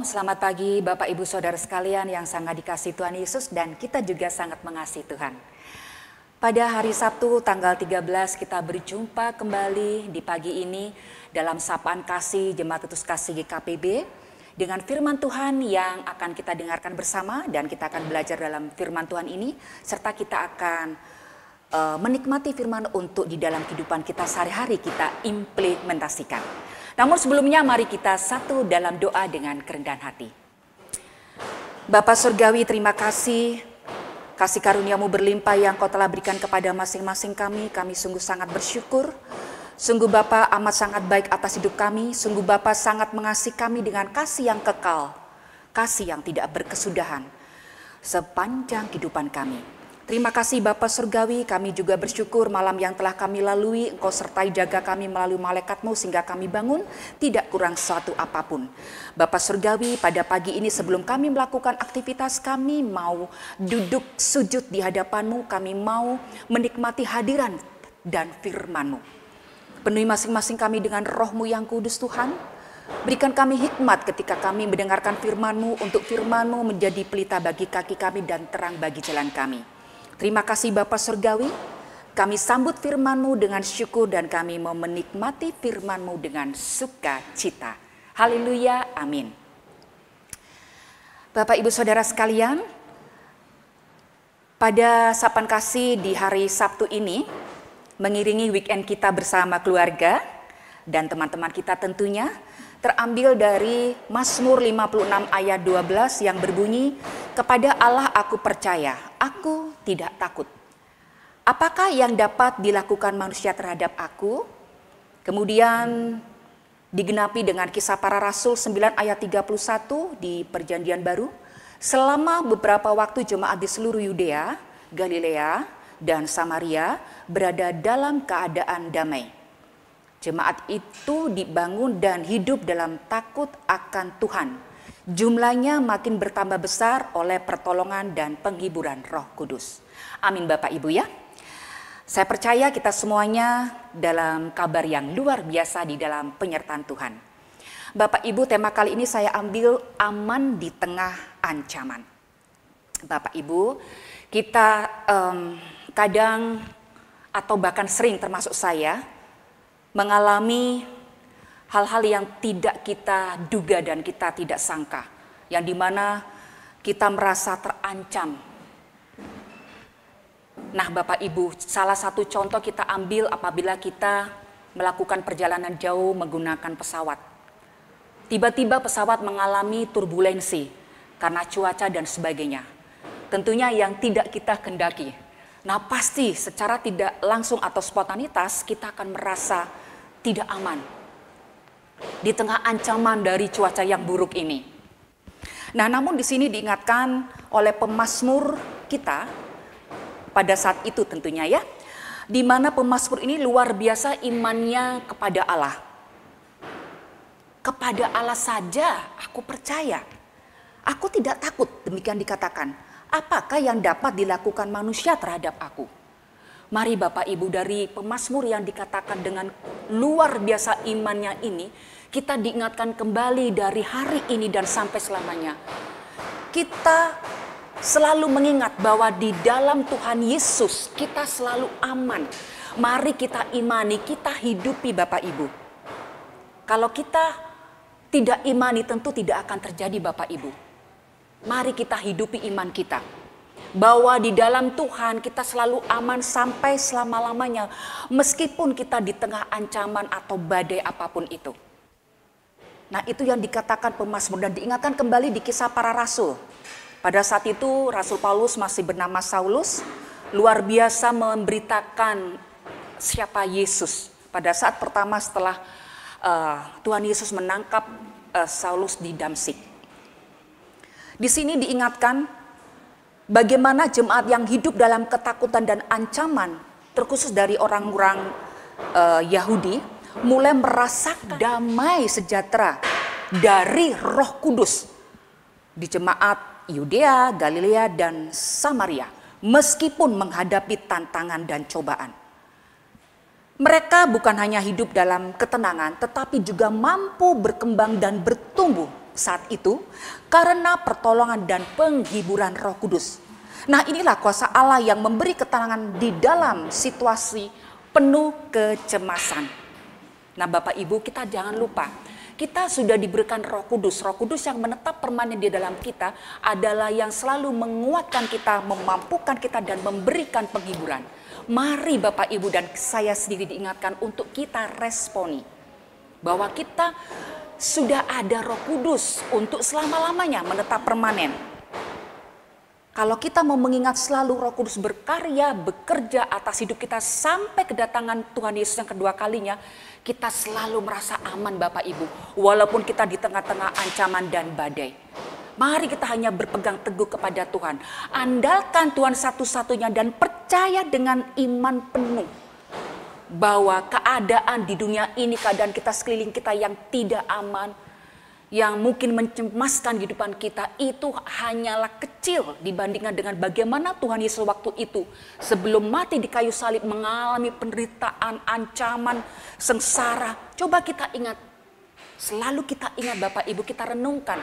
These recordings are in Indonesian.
selamat pagi Bapak Ibu Saudara sekalian yang sangat dikasihi Tuhan Yesus dan kita juga sangat mengasihi Tuhan. Pada hari Sabtu tanggal 13 kita berjumpa kembali di pagi ini dalam sapaan kasih Jemaat Utus Kasih GKPB dengan firman Tuhan yang akan kita dengarkan bersama dan kita akan belajar dalam firman Tuhan ini serta kita akan menikmati firman untuk di dalam kehidupan kita sehari-hari kita implementasikan. Namun sebelumnya mari kita satu dalam doa dengan kerendahan hati. Bapa Surgawi, terima kasih karunia-Mu berlimpah yang Kau telah berikan kepada masing-masing kami sungguh sangat bersyukur. Sungguh Bapa amat sangat baik atas hidup kami, sungguh Bapa sangat mengasihi kami dengan kasih yang kekal, kasih yang tidak berkesudahan sepanjang kehidupan kami. Terima kasih Bapa Surgawi, kami juga bersyukur malam yang telah kami lalui, Engkau sertai jaga kami melalui malaikat-Mu sehingga kami bangun tidak kurang suatu apapun. Bapa Surgawi, pada pagi ini sebelum kami melakukan aktivitas, kami mau duduk sujud di hadapan-Mu, kami mau menikmati hadiran dan firman-Mu. Penuhi masing-masing kami dengan Roh-Mu yang kudus Tuhan. Berikan kami hikmat ketika kami mendengarkan firman-Mu, untuk firman-Mu menjadi pelita bagi kaki kami dan terang bagi jalan kami. Terima kasih Bapa Surgawi, kami sambut firman-Mu dengan syukur dan kami mau menikmati firman-Mu dengan sukacita. Haleluya, amin. Bapak Ibu Saudara sekalian, pada sapaan kasih di hari Sabtu ini, mengiringi weekend kita bersama keluarga dan teman-teman kita tentunya, terambil dari Mazmur 56 ayat 12 yang berbunyi, kepada Allah aku percaya, aku tidak takut. Apakah yang dapat dilakukan manusia terhadap aku? Kemudian digenapi dengan Kisah Para Rasul 9 ayat 31 di Perjanjian Baru. Selama beberapa waktu jemaat di seluruh Yudea, Galilea, dan Samaria berada dalam keadaan damai. Jemaat itu dibangun dan hidup dalam takut akan Tuhan. Jumlahnya makin bertambah besar oleh pertolongan dan penghiburan Roh Kudus. Amin Bapak Ibu ya. Saya percaya kita semuanya dalam kabar yang luar biasa di dalam penyertaan Tuhan. Bapak Ibu, tema kali ini saya ambil aman di tengah ancaman. Bapak Ibu, kita kadang atau bahkan sering termasuk saya mengalami hal-hal yang tidak kita duga dan kita tidak sangka, yang dimana kita merasa terancam. Nah Bapak Ibu, salah satu contoh kita ambil apabila kita melakukan perjalanan jauh menggunakan pesawat. Tiba-tiba pesawat mengalami turbulensi karena cuaca dan sebagainya. Tentunya yang tidak kita kendaki. Nah pasti secara tidak langsung atau spontanitas kita akan merasa tidak aman di tengah ancaman dari cuaca yang buruk ini. Nah, namun di sini diingatkan oleh pemazmur kita pada saat itu tentunya ya, di mana pemazmur ini luar biasa imannya kepada Allah. Kepada Allah saja aku percaya. Aku tidak takut, demikian dikatakan. Apakah yang dapat dilakukan manusia terhadap aku? Mari Bapak Ibu, dari pemazmur yang dikatakan dengan luar biasa imannya ini, kita diingatkan kembali dari hari ini dan sampai selamanya. Kita selalu mengingat bahwa di dalam Tuhan Yesus kita selalu aman. Mari kita imani, kita hidupi Bapak Ibu. Kalau kita tidak imani tentu tidak akan terjadi Bapak Ibu. Mari kita hidupi iman kita. Bahwa di dalam Tuhan kita selalu aman sampai selama-lamanya. Meskipun kita di tengah ancaman atau badai apapun itu. Nah itu yang dikatakan pemazmur dan diingatkan kembali di Kisah Para Rasul. Pada saat itu Rasul Paulus masih bernama Saulus. Luar biasa memberitakan siapa Yesus. Pada saat pertama setelah Tuhan Yesus menangkap Saulus di Damsik. Di sini diingatkan bagaimana jemaat yang hidup dalam ketakutan dan ancaman, terkhusus dari orang-orang Yahudi, mulai merasakan damai sejahtera dari Roh Kudus di jemaat Yudea, Galilea, dan Samaria, meskipun menghadapi tantangan dan cobaan. Mereka bukan hanya hidup dalam ketenangan, tetapi juga mampu berkembang dan bertumbuh saat itu karena pertolongan dan penghiburan Roh Kudus. Nah, inilah kuasa Allah yang memberi ketenangan di dalam situasi penuh kecemasan. Nah, Bapak Ibu, kita jangan lupa, kita sudah diberikan Roh Kudus. Roh Kudus yang menetap permanen di dalam kita adalah yang selalu menguatkan kita, memampukan kita, dan memberikan penghiburan. Mari Bapak Ibu dan saya sendiri diingatkan untuk kita responi bahwa kita sudah ada Roh Kudus untuk selama-lamanya menetap permanen. Kalau kita mau mengingat selalu Roh Kudus berkarya, bekerja atas hidup kita sampai kedatangan Tuhan Yesus yang kedua kalinya, kita selalu merasa aman Bapak Ibu. Walaupun kita di tengah-tengah ancaman dan badai. Mari kita hanya berpegang teguh kepada Tuhan. Andalkan Tuhan satu-satunya dan percaya dengan iman penuh. Bahwa keadaan di dunia ini, keadaan kita sekeliling kita yang tidak aman, yang mungkin mencemaskan kehidupan kita, itu hanyalah kecil dibandingkan dengan bagaimana Tuhan Yesus waktu itu sebelum mati di kayu salib mengalami penderitaan, ancaman, sengsara. Coba kita ingat, selalu kita ingat Bapak Ibu, kita renungkan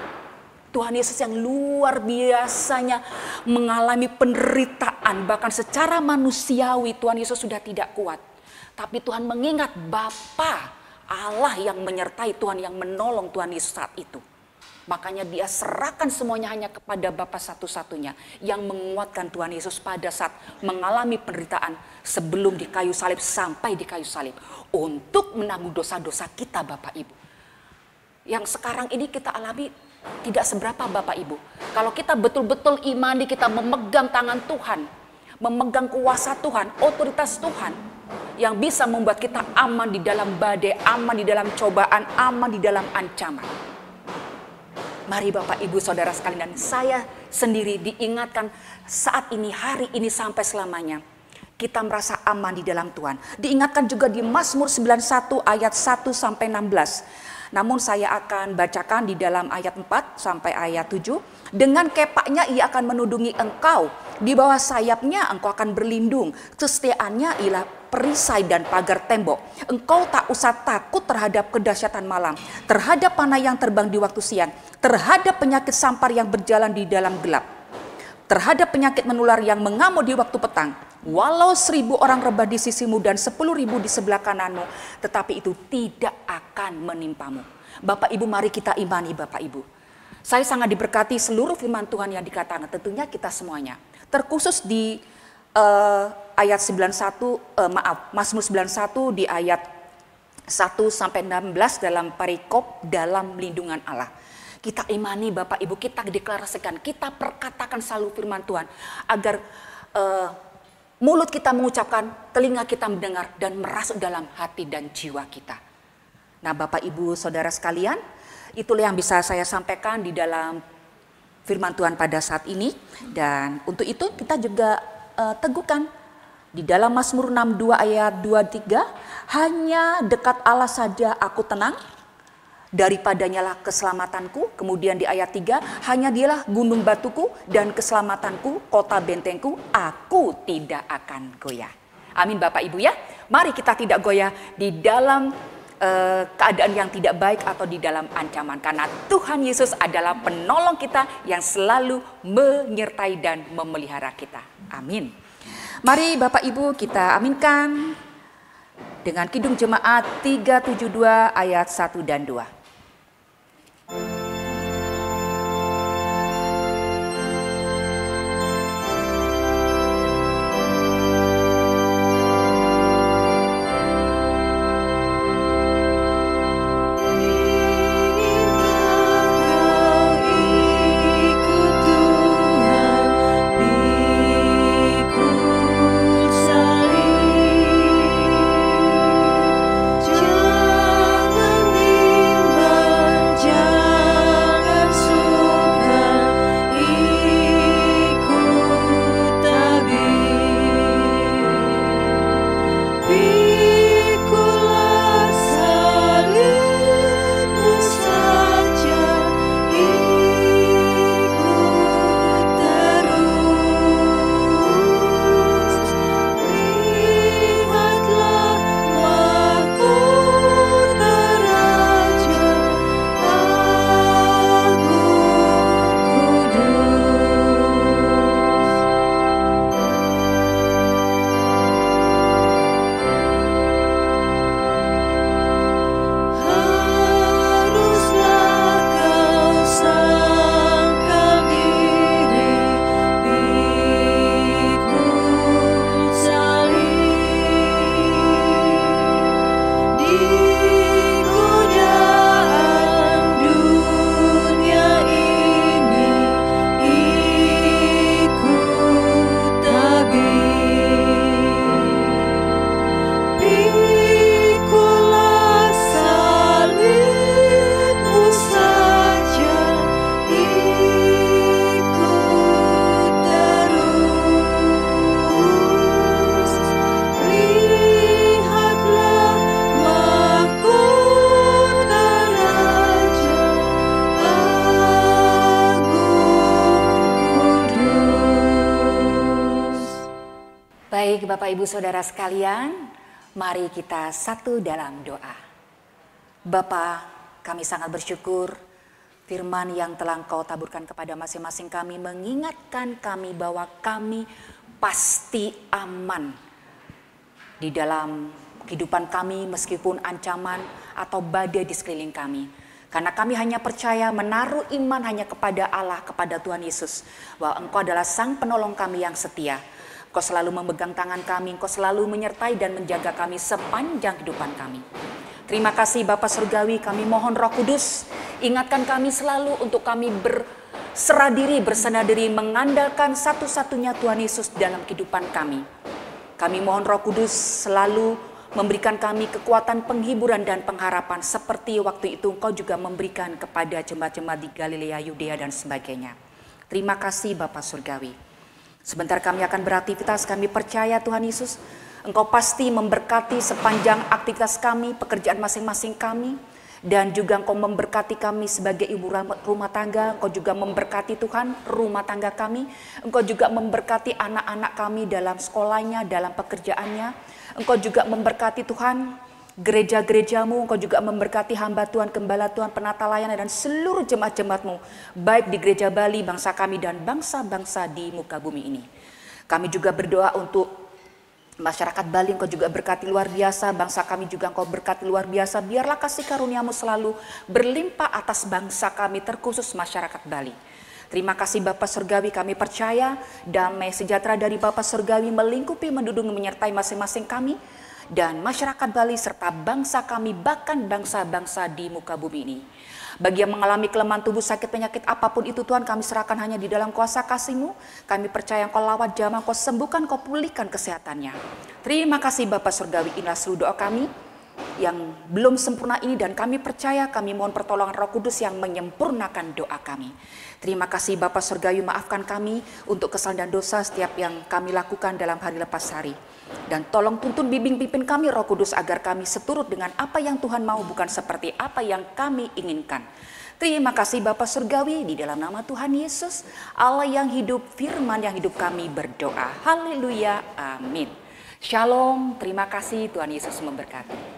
Tuhan Yesus yang luar biasanya mengalami penderitaan, bahkan secara manusiawi Tuhan Yesus sudah tidak kuat. Tapi Tuhan mengingat Bapa Allah yang menyertai Tuhan, yang menolong Tuhan Yesus saat itu. Makanya dia serahkan semuanya hanya kepada Bapa satu-satunya yang menguatkan Tuhan Yesus pada saat mengalami penderitaan sebelum di kayu salib sampai di kayu salib. Untuk menanggung dosa-dosa kita Bapak Ibu. Yang sekarang ini kita alami tidak seberapa Bapak Ibu. Kalau kita betul-betul imani, kita memegang tangan Tuhan, memegang kuasa Tuhan, otoritas Tuhan, yang bisa membuat kita aman di dalam badai, aman di dalam cobaan, aman di dalam ancaman. Mari Bapak Ibu Saudara sekalian, dan saya sendiri diingatkan saat ini, hari ini sampai selamanya. Kita merasa aman di dalam Tuhan. Diingatkan juga di Mazmur 91 ayat 1 sampai 16. Namun saya akan bacakan di dalam ayat 4 sampai ayat 7. Dengan kepaknya ia akan menudungi engkau. Di bawah sayapnya engkau akan berlindung. Kesetiaannya ialah perisai dan pagar tembok. Engkau tak usah takut terhadap kedahsyatan malam, terhadap panah yang terbang di waktu siang, terhadap penyakit sampar yang berjalan di dalam gelap, terhadap penyakit menular yang mengamuk di waktu petang. Walau 1000 orang rebah di sisimu dan 10.000 di sebelah kananmu, tetapi itu tidak akan menimpamu. Bapak Ibu, mari kita imani Bapak Ibu. Saya sangat diberkati seluruh firman Tuhan yang dikatakan, tentunya kita semuanya. Terkhusus di ayat 91, Mazmur 91 di ayat 1 sampai 16 dalam perikop dalam lindungan Allah. Kita imani Bapak Ibu, kita deklarasikan, kita perkatakan selalu firman Tuhan agar mulut kita mengucapkan, telinga kita mendengar dan merasuk dalam hati dan jiwa kita. Nah Bapak Ibu Saudara sekalian, itulah yang bisa saya sampaikan di dalam firman Tuhan pada saat ini. Dan untuk itu kita juga teguhkan di dalam Mazmur 62 ayat 23, hanya dekat Allah saja aku tenang, daripadanya lah keselamatanku. Kemudian di ayat 3, hanya dialah gunung batuku dan keselamatanku, kota bentengku, aku tidak akan goyah. Amin Bapak Ibu ya. Mari kita tidak goyah di dalam keadaan yang tidak baik atau di dalam ancaman. Karena Tuhan Yesus adalah penolong kita yang selalu menyertai dan memelihara kita. Amin. Mari Bapak Ibu kita aminkan dengan Kidung Jemaat 372 ayat 1 dan 2. Jangan Bapak Ibu Saudara sekalian, mari kita satu dalam doa. Bapa, kami sangat bersyukur firman yang telah Engkau taburkan kepada masing-masing kami mengingatkan kami bahwa kami pasti aman di dalam kehidupan kami meskipun ancaman atau badai di sekeliling kami. Karena kami hanya percaya menaruh iman hanya kepada Allah, kepada Tuhan Yesus. Bahwa Engkau adalah Sang Penolong kami yang setia. Engkau selalu memegang tangan kami, Engkau selalu menyertai dan menjaga kami sepanjang kehidupan kami. Terima kasih Bapa Surgawi, kami mohon Roh Kudus, ingatkan kami selalu untuk kami berserah diri, bersenah diri, mengandalkan satu-satunya Tuhan Yesus dalam kehidupan kami. Kami mohon Roh Kudus selalu memberikan kami kekuatan penghiburan dan pengharapan seperti waktu itu Engkau juga memberikan kepada jemaat-jemaat di Galilea, Yudea dan sebagainya. Terima kasih Bapa Surgawi. Sebentar kami akan beraktivitas, kami percaya Tuhan Yesus, Engkau pasti memberkati sepanjang aktivitas kami, pekerjaan masing-masing kami. Dan juga Engkau memberkati kami sebagai ibu rumah tangga, Engkau juga memberkati Tuhan rumah tangga kami. Engkau juga memberkati anak-anak kami dalam sekolahnya, dalam pekerjaannya. Engkau juga memberkati Tuhan gereja-gerejamu, Engkau juga memberkati hamba Tuhan, gembala Tuhan, penata layanan dan seluruh jemaat-jemaatmu. Baik di gereja Bali, bangsa kami dan bangsa-bangsa di muka bumi ini. Kami juga berdoa untuk masyarakat Bali, Engkau juga berkati luar biasa, bangsa kami juga Engkau berkati luar biasa. Biarlah kasih karunia-Mu selalu berlimpah atas bangsa kami, terkhusus masyarakat Bali. Terima kasih Bapa Surgawi, kami percaya damai sejahtera dari Bapa Surgawi melingkupi, mendudungi, menyertai masing-masing kami dan masyarakat Bali serta bangsa kami, bahkan bangsa-bangsa di muka bumi ini. Bagi yang mengalami kelemahan tubuh, sakit, penyakit apapun itu Tuhan, kami serahkan hanya di dalam kuasa kasih-Mu. Kami percaya Engkau lawat jamah, Engkau sembuhkan, Engkau pulihkan kesehatannya. Terima kasih Bapa Surgawi, inilah seluruh doa kami yang belum sempurna ini dan kami percaya, kami mohon pertolongan Roh Kudus yang menyempurnakan doa kami. Terima kasih Bapa Surgawi, maafkan kami untuk kesalahan dan dosa setiap yang kami lakukan dalam hari lepas hari. Dan tolong tuntun bimbing pimpin kami Roh Kudus agar kami seturut dengan apa yang Tuhan mau, bukan seperti apa yang kami inginkan. Terima kasih Bapa Surgawi, di dalam nama Tuhan Yesus, Allah yang hidup, firman yang hidup kami berdoa. Haleluya, amin. Shalom, terima kasih, Tuhan Yesus memberkati.